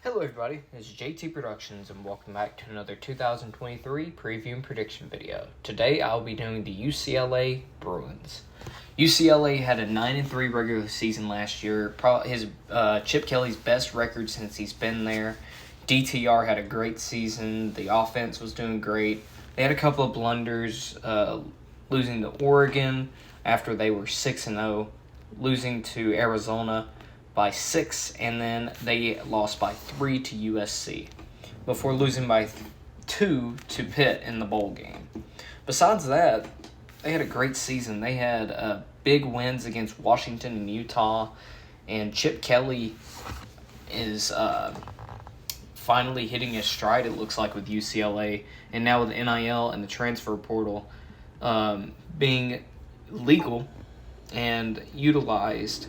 Hello everybody, this is JT Productions and welcome back to another 2023 preview and prediction video. Today I'll be doing the UCLA Bruins. UCLA had a 9-3 regular season last year, Chip Kelly's best record since he's been there. DTR had a great season, the offense was doing great. They had a couple of blunders, losing to Oregon after they were 6-0, losing to Arizona by 6, and then they lost by 3 to USC before losing by 2 to Pitt in the bowl game. Besides that, they had a great season. They had big wins against Washington and Utah, and Chip Kelly is finally hitting his stride, it looks like, with UCLA, and now with NIL and the transfer portal being legal and utilized,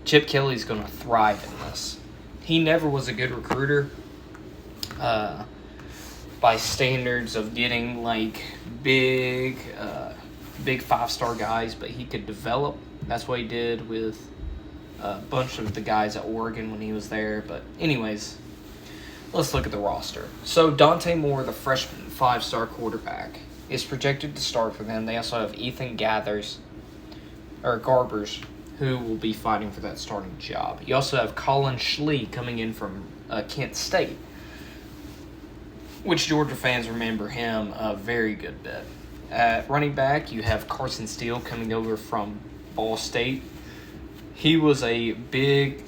Chip Kelly's going to thrive in this. He never was a good recruiter by standards of getting like big 5-star guys, but he could develop. That's what he did with a bunch of the guys at Oregon when he was there. But anyways, let's look at the roster. So Dante Moore, the freshman 5-star quarterback, is projected to start for them. They also have Ethan Garbers, who will be fighting for that starting job. You also have Colin Schlee coming in from Kent State, which Georgia fans remember him a very good bit. At running back, you have Carson Steele coming over from Ball State. He was a big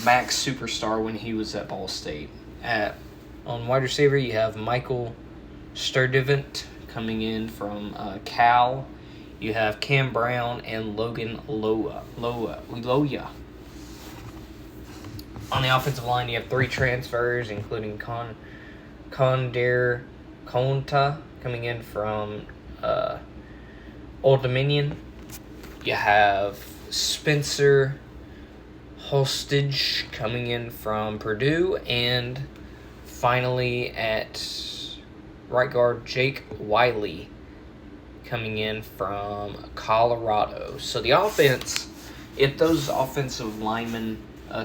max superstar when he was at Ball State. On wide receiver, you have Michael Sturdivant coming in from Cal. You have Cam Brown and Logan Loya. On the offensive line, you have 3 transfers, including Condare Conta coming in from Old Dominion. You have Spencer Hostage coming in from Purdue. And finally, at right guard, Jake Wiley coming in from Colorado. So the offense, if those offensive linemen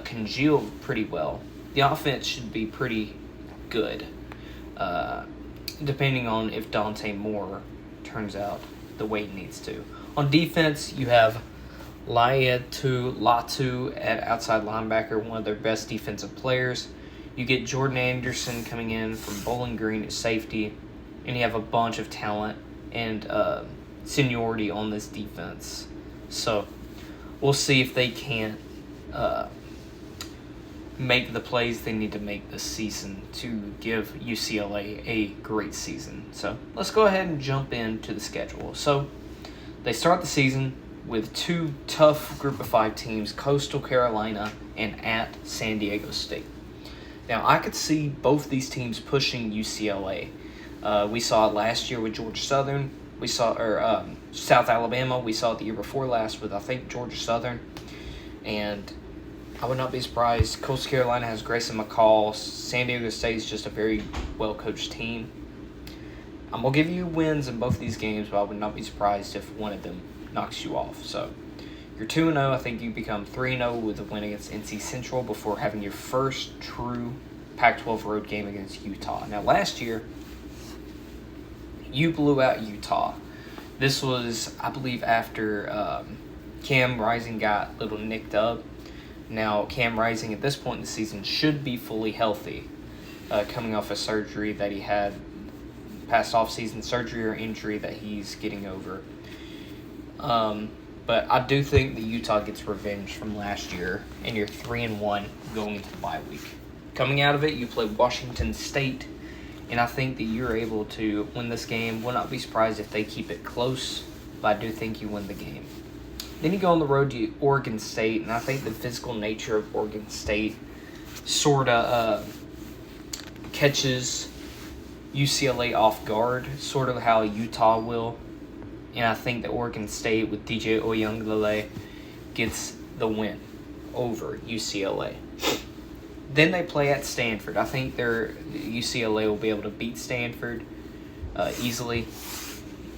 congeal pretty well, the offense should be pretty good, depending on if Dante Moore turns out the way he needs to. On defense, you have Latu at outside linebacker, one of their best defensive players. You get Jordan Anderson coming in from Bowling Green at safety, and you have a bunch of talent and seniority on this defense. So we'll see if they can't make the plays they need to make this season to give UCLA a great season. So let's go ahead and jump into the schedule. So they start the season with 2 tough Group of 5 teams, Coastal Carolina and at San Diego State. Now, I could see both these teams pushing UCLA. We saw it last year with Georgia Southern. We saw South Alabama. We saw it the year before last with, I think, Georgia Southern. And I would not be surprised. Coastal Carolina has Grayson McCall. San Diego State is just a very well-coached team. I'm going to give you wins in both these games, but I would not be surprised if one of them knocks you off. So you're 2-0. I think you become 3-0 with a win against NC Central before having your first true Pac-12 road game against Utah. Now, last year, you blew out Utah. This was, I believe, after Cam Rising got a little nicked up. Now, Cam Rising at this point in the season should be fully healthy, coming off a surgery that he had, past off-season surgery or injury that he's getting over. But I do think that Utah gets revenge from last year, and you're 3-1 going into the bye week. Coming out of it, you play Washington State, and I think that you're able to win this game. Will not be surprised if they keep it close, but I do think you win the game. Then you go on the road to Oregon State, and I think the physical nature of Oregon State sort of catches UCLA off guard, sort of how Utah will. And I think that Oregon State with DJ Oyunglele gets the win over UCLA. Then they play at Stanford. I think UCLA will be able to beat Stanford easily.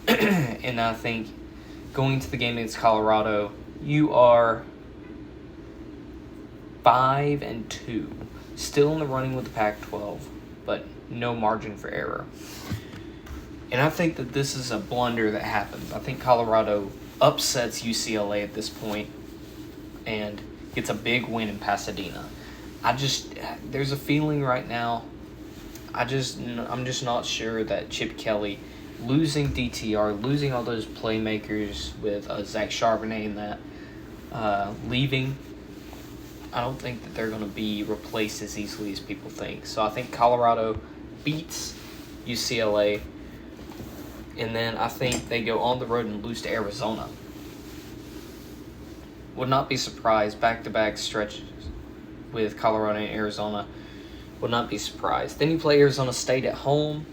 And I think going to the game against Colorado, you are 5-2. Still in the running with the Pac-12, but no margin for error. And I think that this is a blunder that happens. I think Colorado upsets UCLA at this point and gets a big win in Pasadena. There's a feeling right now, I'm just not sure that Chip Kelly, losing DTR, losing all those playmakers with Zach Charbonnet and that, leaving, I don't think that they're going to be replaced as easily as people think. So I think Colorado beats UCLA, and then I think they go on the road and lose to Arizona. Would not be surprised. Back-to-back stretches with Colorado and Arizona. Would not be surprised. Then you play Arizona State at home,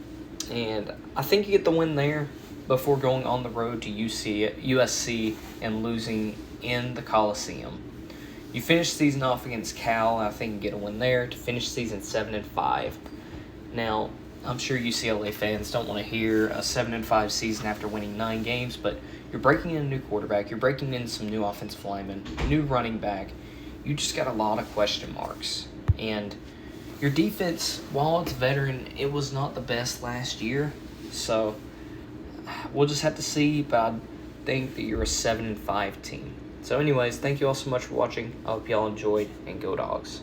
and I think you get the win there before going on the road to USC and losing in the Coliseum. You finish the season off against Cal, and I think you get a win there to finish the season 7-5. Now, I'm sure UCLA fans don't want to hear a 7-5 season after winning 9 games, but you're breaking in a new quarterback, you're breaking in some new offensive linemen, new running back. You just got a lot of question marks. And your defense, while it's veteran, it was not the best last year. So we'll just have to see, but I think that you're a 7-5 team. So anyways, thank you all so much for watching. I hope y'all enjoyed, and Go Dogs.